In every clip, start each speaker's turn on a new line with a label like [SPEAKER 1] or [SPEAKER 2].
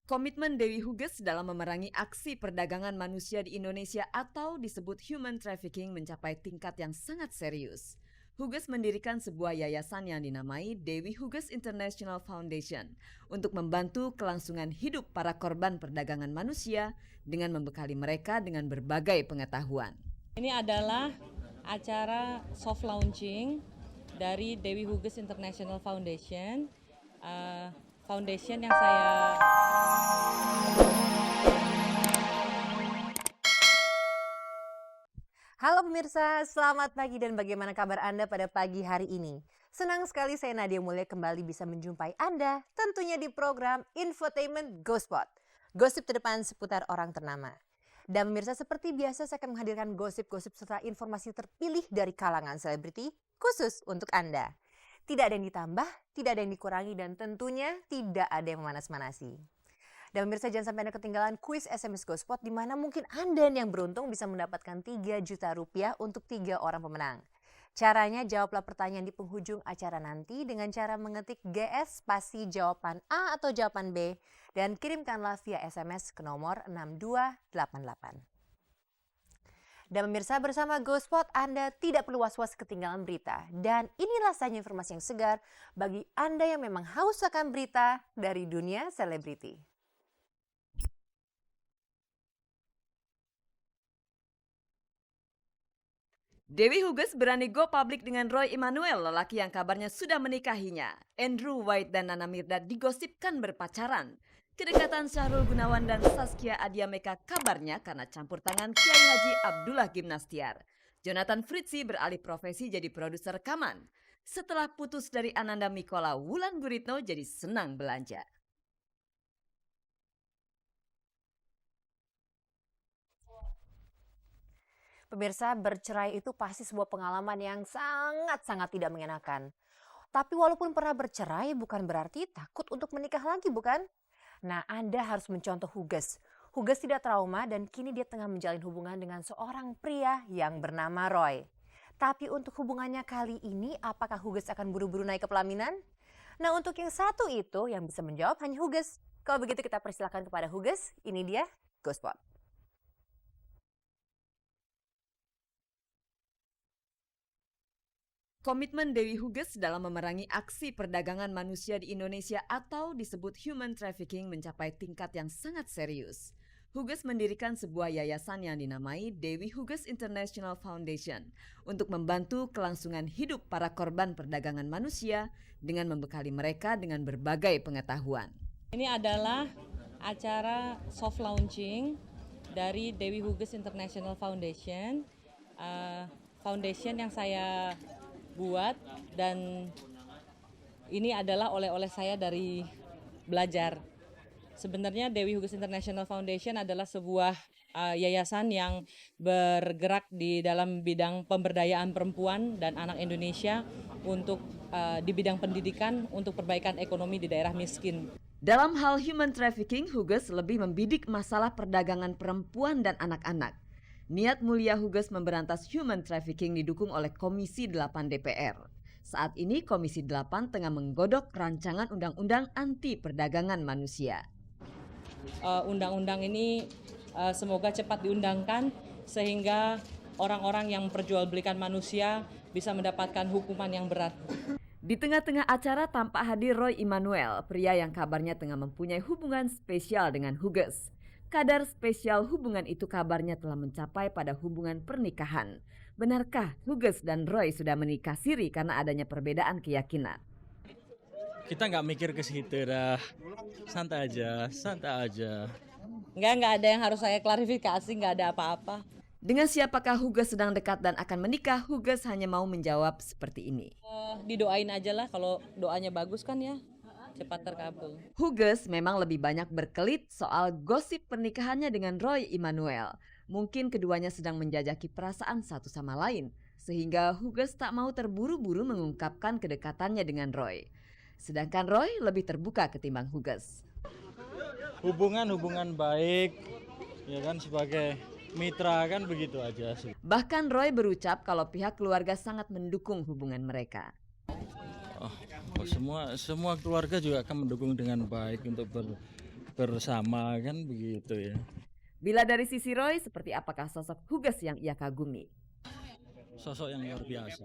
[SPEAKER 1] Komitmen Dewi Huges dalam memerangi aksi perdagangan manusia di Indonesia atau disebut human trafficking mencapai tingkat yang sangat serius. Huges mendirikan sebuah yayasan yang dinamai Dewi Huges International Foundation untuk membantu kelangsungan hidup para korban perdagangan manusia dengan membekali mereka dengan berbagai pengetahuan.
[SPEAKER 2] Ini adalah acara soft launching dari Dewi Huges International Foundation. Foundation yang saya
[SPEAKER 3] Halo pemirsa, selamat pagi dan bagaimana kabar Anda pada pagi hari ini? Senang sekali saya Nadia Mulya kembali bisa menjumpai Anda tentunya di program Infotainment Gospot. Gosip terdepan seputar orang ternama. Dan pemirsa seperti biasa saya akan menghadirkan gosip-gosip serta informasi terpilih dari kalangan selebriti khusus untuk Anda. Tidak ada yang ditambah, tidak ada yang dikurangi dan tentunya tidak ada yang memanas-manasi. Dan pemirsa jangan sampai Anda ketinggalan kuis SMS Gospot di mana mungkin Anda yang beruntung bisa mendapatkan 3 juta rupiah untuk 3 orang pemenang. Caranya jawablah pertanyaan di penghujung acara nanti dengan cara mengetik GS spasi jawaban A atau jawaban B dan kirimkanlah via SMS ke nomor 6288. Dan pemirsa bersama Gospot Anda tidak perlu was-was ketinggalan berita. Dan inilah saja informasi yang segar bagi Anda yang memang haus akan berita dari dunia selebriti.
[SPEAKER 1] Dewi Huges berani go public dengan Roy Immanuel, lelaki yang kabarnya sudah menikahinya. Andrew White dan Nana Mirdad digosipkan berpacaran. Kedekatan Syahrul Gunawan dan Saskia Adiameka kabarnya karena campur tangan Kiai Haji Abdullah Gimnastiar. Jonathan Fritzi beralih profesi jadi produser rekaman. Setelah putus dari Ananda Mikola, Wulan Guritno jadi senang belanja.
[SPEAKER 3] Pemirsa, bercerai itu pasti sebuah pengalaman yang sangat-sangat tidak mengenakan. Tapi walaupun pernah bercerai bukan berarti takut untuk menikah lagi, bukan? Nah, Anda harus mencontoh Huges. Huges tidak trauma dan kini dia tengah menjalin hubungan dengan seorang pria yang bernama Roy. Tapi untuk hubungannya kali ini, apakah Huges akan buru-buru naik ke pelaminan? Nah, untuk yang satu itu yang bisa menjawab hanya Huges. Kalau begitu kita persilakan kepada Huges. Ini dia Gospot.
[SPEAKER 1] Komitmen Dewi Huges dalam memerangi aksi perdagangan manusia di Indonesia atau disebut human trafficking mencapai tingkat yang sangat serius. Huges mendirikan sebuah yayasan yang dinamai Dewi Huges International Foundation untuk membantu kelangsungan hidup para korban perdagangan manusia dengan membekali mereka dengan berbagai pengetahuan.
[SPEAKER 2] ini adalah acara soft launching dari Dewi Huges International Foundation. Foundation yang saya buat dan ini adalah oleh-oleh saya dari belajar. Sebenarnya Dewi Huges International Foundation adalah sebuah yayasan yang bergerak di dalam bidang pemberdayaan perempuan dan anak Indonesia untuk di bidang pendidikan untuk perbaikan ekonomi di daerah miskin.
[SPEAKER 1] Dalam hal human trafficking, Huges lebih membidik masalah perdagangan perempuan dan anak-anak. Niat mulia Huges memberantas human trafficking didukung oleh Komisi 8 DPR. Saat ini Komisi 8 tengah menggodok rancangan undang-undang anti perdagangan manusia.
[SPEAKER 2] Undang-undang ini semoga cepat diundangkan sehingga orang-orang yang memperjualbelikan manusia bisa mendapatkan hukuman yang berat.
[SPEAKER 1] Di tengah-tengah acara tampak hadir Roy Immanuel, pria yang kabarnya tengah mempunyai hubungan spesial dengan Huges. Kadar spesial hubungan itu kabarnya telah mencapai pada hubungan pernikahan. Benarkah Huges dan Roy sudah menikah siri karena adanya perbedaan keyakinan?
[SPEAKER 4] Kita nggak mikir ke situ dah, santai aja.
[SPEAKER 2] Nggak ada yang harus saya klarifikasi, nggak ada apa-apa.
[SPEAKER 1] Dengan siapakah Huges sedang dekat dan akan menikah, Huges hanya mau menjawab seperti ini.
[SPEAKER 2] Didoain aja lah, kalau doanya bagus kan ya, cepat terkabul.
[SPEAKER 1] Huges memang lebih banyak berkelit soal gosip pernikahannya dengan Roy Immanuel. Mungkin keduanya sedang menjajaki perasaan satu sama lain, sehingga Huges tak mau terburu-buru mengungkapkan kedekatannya dengan Roy. Sedangkan Roy lebih terbuka ketimbang Huges.
[SPEAKER 4] Hubungan baik, ya kan, sebagai mitra kan begitu aja sih.
[SPEAKER 1] Bahkan Roy berucap kalau pihak keluarga sangat mendukung hubungan mereka.
[SPEAKER 4] Semua keluarga juga akan mendukung dengan baik untuk bersama kan begitu ya.
[SPEAKER 1] Bila dari sisi Roy, seperti apakah sosok Huges yang ia kagumi?
[SPEAKER 4] Sosok yang luar biasa.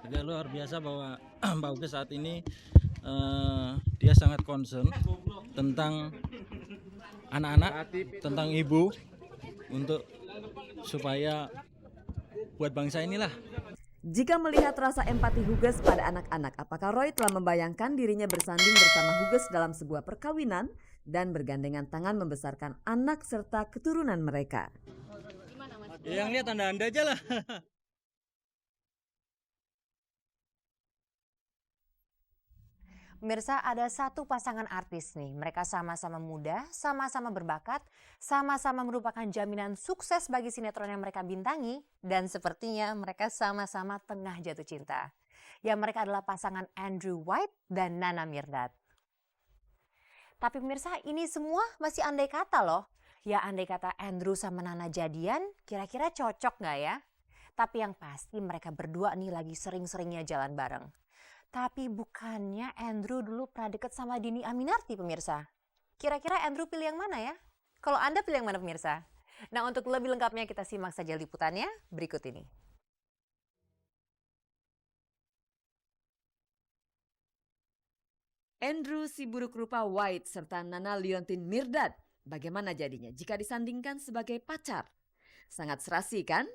[SPEAKER 4] Juga luar biasa bahwa Mbak Huges saat ini dia sangat concern tentang anak-anak, tentang ibu, untuk supaya buat bangsa inilah.
[SPEAKER 1] Jika melihat rasa empati Huges pada anak-anak, apakah Roy telah membayangkan dirinya bersanding bersama Huges dalam sebuah perkawinan dan bergandengan tangan membesarkan anak serta keturunan mereka?
[SPEAKER 4] Ya, yang lihat anda aja lah.
[SPEAKER 3] Pemirsa, ada satu pasangan artis nih. Mereka sama-sama muda, sama-sama berbakat, sama-sama merupakan jaminan sukses bagi sinetron yang mereka bintangi. Dan sepertinya mereka sama-sama tengah jatuh cinta. Ya, mereka adalah pasangan Andrew White dan Nana Mirdad. Tapi pemirsa, ini semua masih andai kata loh. Ya, andai kata Andrew sama Nana jadian, kira-kira cocok nggak ya? Tapi yang pasti mereka berdua nih lagi sering-seringnya jalan bareng. Tapi bukannya Andrew dulu pernah deket sama Dhini Aminarti pemirsa. Kira-kira Andrew pilih yang mana ya? Kalau Anda pilih yang mana pemirsa? Nah, untuk lebih lengkapnya kita simak saja liputannya berikut ini.
[SPEAKER 1] Andrew si buruk rupa White serta Nana Liontin Mirdad, bagaimana jadinya jika disandingkan sebagai pacar? Sangat serasi kan?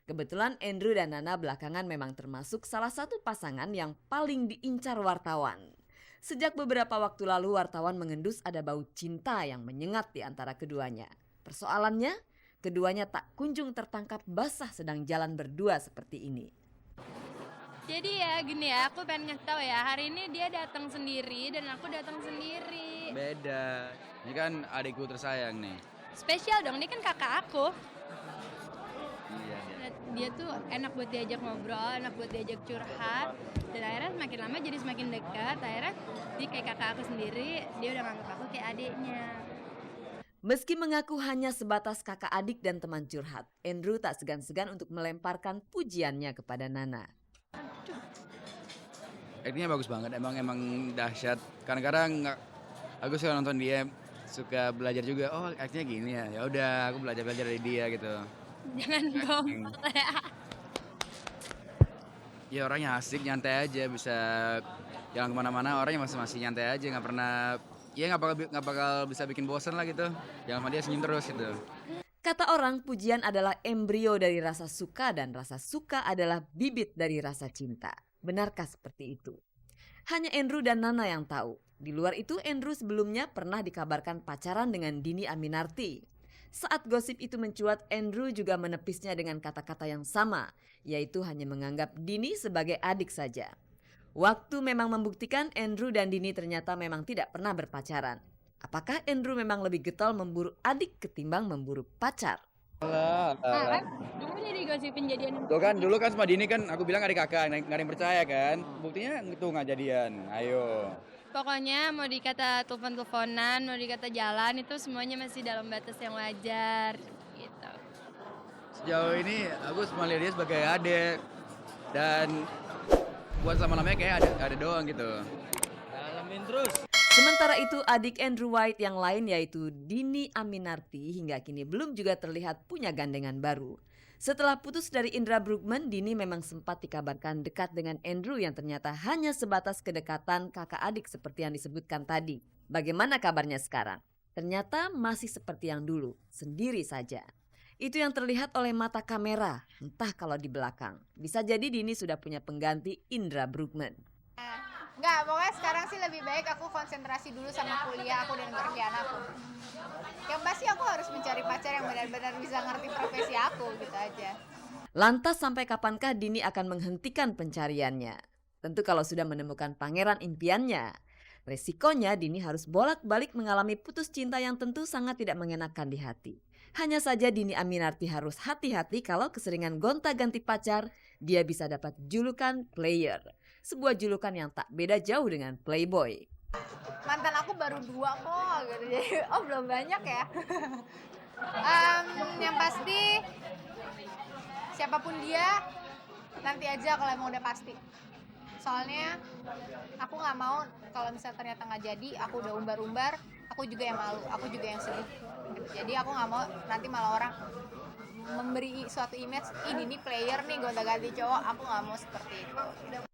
[SPEAKER 1] Kebetulan Andrew dan Nana belakangan memang termasuk salah satu pasangan yang paling diincar wartawan. Sejak beberapa waktu lalu wartawan mengendus ada bau cinta yang menyengat di antara keduanya. Persoalannya, keduanya tak kunjung tertangkap basah sedang jalan berdua seperti ini.
[SPEAKER 5] Jadi ya gini ya, aku pengen ngasih tahu ya, hari ini dia datang sendiri dan aku datang sendiri.
[SPEAKER 6] Beda. Ini kan adikku tersayang nih.
[SPEAKER 5] Spesial dong, dia kan kakak aku.
[SPEAKER 6] Iya.
[SPEAKER 5] Dia tuh enak buat diajak ngobrol, enak buat diajak curhat. Dan akhirnya semakin lama jadi semakin dekat. Akhirnya dia kayak kakak aku sendiri, dia udah nganggap aku kayak adiknya.
[SPEAKER 1] Meski mengaku hanya sebatas kakak adik dan teman curhat, Andrew tak segan-segan untuk melemparkan pujiannya kepada Nana.
[SPEAKER 6] Aktingnya bagus banget, emang dahsyat. Kadang-kadang aku suka nonton dia, suka belajar juga. Oh, aktingnya gini ya. Ya udah, aku belajar dari dia gitu.
[SPEAKER 5] Jangan dong.
[SPEAKER 6] Ya orangnya asik, nyantai aja, bisa jalan kemana-mana. Orangnya masih nyantai aja, nggak pernah. Ya nggak bakal bisa bikin bosan lah gitu. Jangan sama dia senyum terus gitu.
[SPEAKER 1] Kata orang, pujian adalah embrio dari rasa suka dan rasa suka adalah bibit dari rasa cinta. Benarkah seperti itu? Hanya Andrew dan Nana yang tahu. Di luar itu, Andrew sebelumnya pernah dikabarkan pacaran dengan Dhini Aminarti. Saat gosip itu mencuat, Andrew juga menepisnya dengan kata-kata yang sama, yaitu hanya menganggap Dhini sebagai adik saja. Waktu memang membuktikan Andrew dan Dhini ternyata memang tidak pernah berpacaran. Apakah Andrew memang lebih getol memburu adik ketimbang memburu pacar?
[SPEAKER 5] Nah kan, kamu jadi gosipin jadian.
[SPEAKER 6] Tuh kan dulu kan sama Dini kan aku bilang adik kakak, nggak ada yang percaya kan. Buktinya itu nggak jadian. Ayo.
[SPEAKER 5] Pokoknya mau dikata telepon-teleponan, mau dikata jalan, itu semuanya masih dalam batas yang wajar gitu.
[SPEAKER 6] Sejauh ini aku cuma lihat dia sebagai adik dan buat selama-lamanya kayak ada doang gitu.
[SPEAKER 4] Dalamin terus.
[SPEAKER 1] Sementara itu, adik Andrew White yang lain yaitu Dhini Aminarti hingga kini belum juga terlihat punya gandengan baru. Setelah putus dari Indra Bruggman, Dhini memang sempat dikabarkan dekat dengan Andrew yang ternyata hanya sebatas kedekatan kakak adik seperti yang disebutkan tadi. Bagaimana kabarnya sekarang? Ternyata masih seperti yang dulu, sendiri saja. Itu yang terlihat oleh mata kamera, entah kalau di belakang. Bisa jadi Dhini sudah punya pengganti Indra Bruggman.
[SPEAKER 7] Enggak, pokoknya sekarang sih lebih baik aku konsentrasi dulu sama kuliah aku dan kerjaan aku. Yang pasti aku harus mencari pacar yang benar-benar bisa ngerti profesi aku gitu aja.
[SPEAKER 1] Lantas sampai kapankah Dhini akan menghentikan pencariannya? Tentu kalau sudah menemukan pangeran impiannya. Resikonya Dhini harus bolak-balik mengalami putus cinta yang tentu sangat tidak mengenakan di hati. Hanya saja Dhini Aminarti harus hati-hati kalau keseringan gonta-ganti pacar, dia bisa dapat julukan player. Sebuah julukan yang tak beda jauh dengan playboy.
[SPEAKER 7] Mantan aku baru 2 kok gitu. Jadi belum banyak ya. Yang pasti siapapun dia nanti aja kalau emang udah pasti. Soalnya aku nggak mau kalau misalnya ternyata nggak jadi, aku udah umbar-umbar, aku juga yang malu, aku juga yang sedih. Jadi aku nggak mau nanti malah orang memberi suatu image ini nih player nih gonta-ganti cowok, aku nggak mau seperti itu.